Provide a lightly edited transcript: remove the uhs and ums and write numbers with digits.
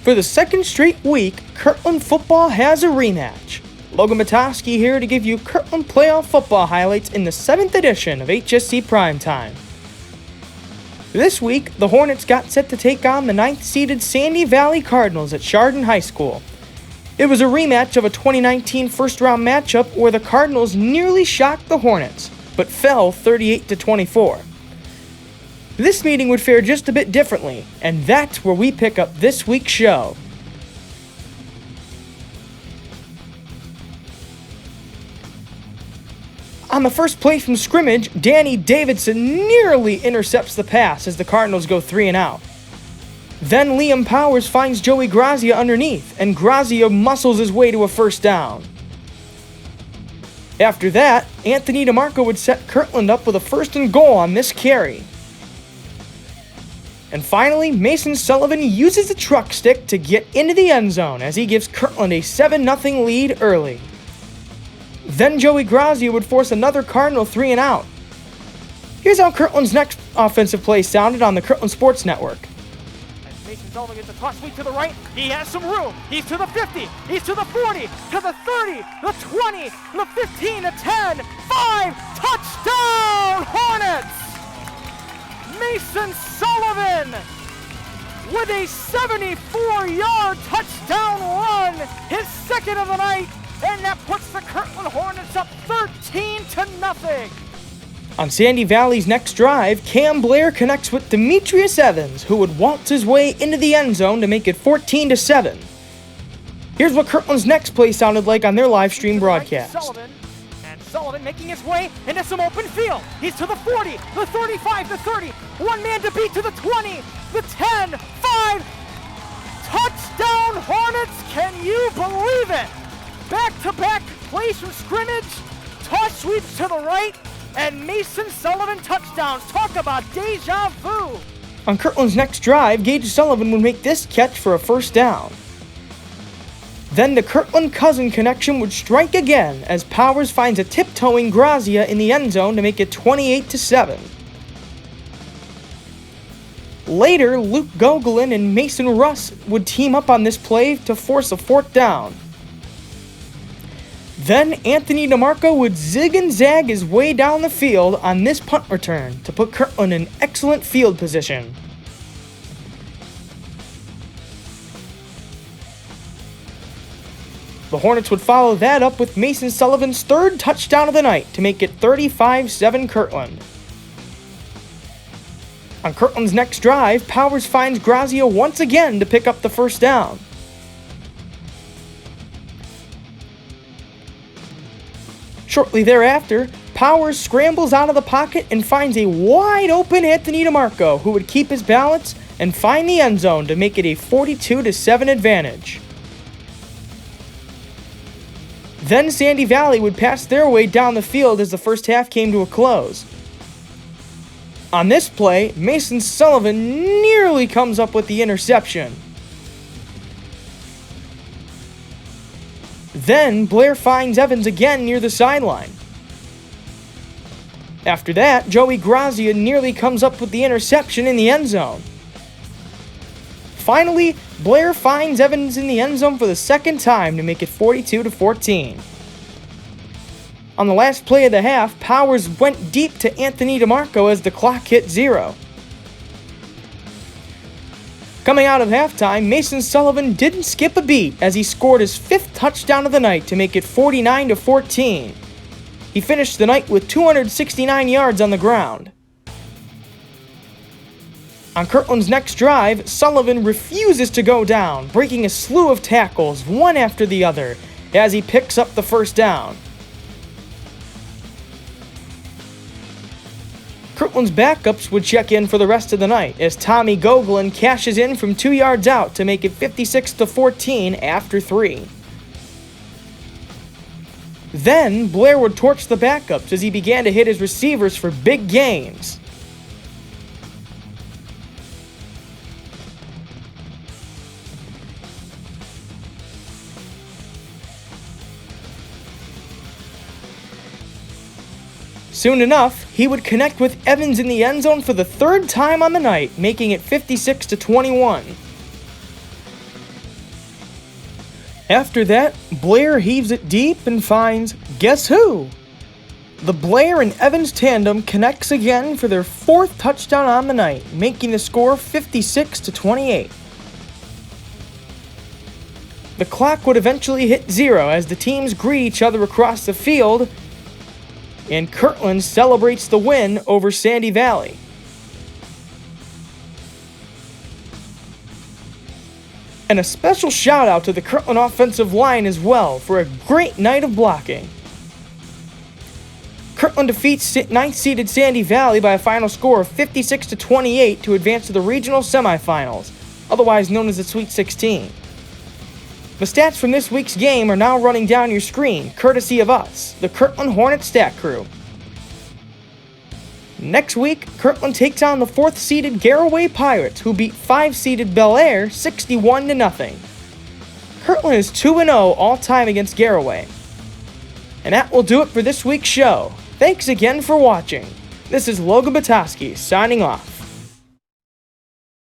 For the second straight week, Kirtland football has a rematch. Logan Matoski here to give you Kirtland playoff football highlights in the 7th edition of HSC Primetime. This week, the Hornets got set to take on the 9th-seeded Sandy Valley Cardinals at Chardon High School. It was a rematch of a 2019 first-round matchup where the Cardinals nearly shocked the Hornets, but fell 38-24. This meeting would fare just a bit differently, and that's where we pick up this week's show. On the first play from scrimmage, Danny Davidson nearly intercepts the pass as the Cardinals go 3 and out. Then Liam Powers finds Joey Grazia underneath, and Grazia muscles his way to a first down. After that, Anthony DeMarco would set Kirtland up with a 1st and goal on this carry. And finally, Mason Sullivan uses the truck stick to get into the end zone as he gives Kirtland a 7-0 lead early. Then Joey Grazia would force another Cardinal 3 and out. Here's how Kirtland's next offensive play sounded on the Kirtland Sports Network. Mason Sullivan gets a toss sweep to the right. He has some room. He's to the 50. He's to the 40. To the 30. The 20. The 15. The 10. 5. Touchdown Hornets! Mason Sullivan with a 74-yard touchdown run, his second of the night, and that puts the Kirtland Hornets up 13-0. On Sandy Valley's next drive, Cam Bellaire connects with Demetrius Evans, who would waltz his way into the end zone to make it 14-7. Here's what Kirtland's next play sounded like on their live stream broadcast. Sullivan making his way into some open field. He's to the 40, the 35, the 30. One man to beat to the 20, the 10, 5. Touchdown Hornets, can you believe it? Back-to-back plays from scrimmage, toss sweeps to the right, and Mason Sullivan touchdowns. Talk about deja vu. On Kirtland's next drive, Gage Sullivan would make this catch for a 1st down. Then the Kirtland cousin connection would strike again as Powers finds a tiptoeing Grazia in the end zone to make it 28-7. Later, Luke Gogolin and Mason Russ would team up on this play to force a 4th down. Then Anthony DeMarco would zig and zag his way down the field on this punt return to put Kirtland in excellent field position. The Hornets would follow that up with Mason Sullivan's 3rd touchdown of the night to make it 35-7 Kirtland. On Kirtland's next drive, Powers finds Grazia once again to pick up the 1st down. Shortly thereafter, Powers scrambles out of the pocket and finds a wide open Anthony DeMarco, who would keep his balance and find the end zone to make it a 42-7 advantage. Then Sandy Valley would pass their way down the field as the first half came to a close. On this play, Mason Sullivan nearly comes up with the interception. Then Bellaire finds Evans again near the sideline. After that, Joey Grazia nearly comes up with the interception in the end zone. Finally, Bellaire finds Evans in the end zone for the 2nd time to make it 42-14. On the last play of the half, Powers went deep to Anthony DeMarco as the clock hit 0. Coming out of halftime, Mason Sullivan didn't skip a beat as he scored his 5th touchdown of the night to make it 49-14. He finished the night with 269 yards on the ground. On Kirtland's next drive, Sullivan refuses to go down, breaking a slew of tackles, one after the other, as he picks up the 1st down. Kirtland's backups would check in for the rest of the night, as Tommy Gogolin cashes in from 2 yards out to make it 56-14 after 3. Then, Bellaire would torch the backups as he began to hit his receivers for big gains. Soon enough, he would connect with Evans in the end zone for the third time on the night, making it 56-21. After that, Bellaire heaves it deep and finds, guess who? The Bellaire and Evans tandem connects again for their 4th touchdown on the night, making the score 56-28. The clock would eventually hit 0 as the teams greet each other across the field, and Kirtland celebrates the win over Sandy Valley. And a special shout out to the Kirtland offensive line as well for a great night of blocking. Kirtland defeats 9th-seeded Sandy Valley by a final score of 56-28 to advance to the regional semifinals, otherwise known as the Sweet 16. The stats from this week's game are now running down your screen, courtesy of us, the Kirtland Hornet Stat Crew. Next week, Kirtland takes on the 4th-seeded Garaway Pirates, who beat 5th-seeded Bellaire 61-0. Kirtland is 2-0 all-time against Garaway. And that will do it for this week's show. Thanks again for watching. This is Logan Batoski signing off.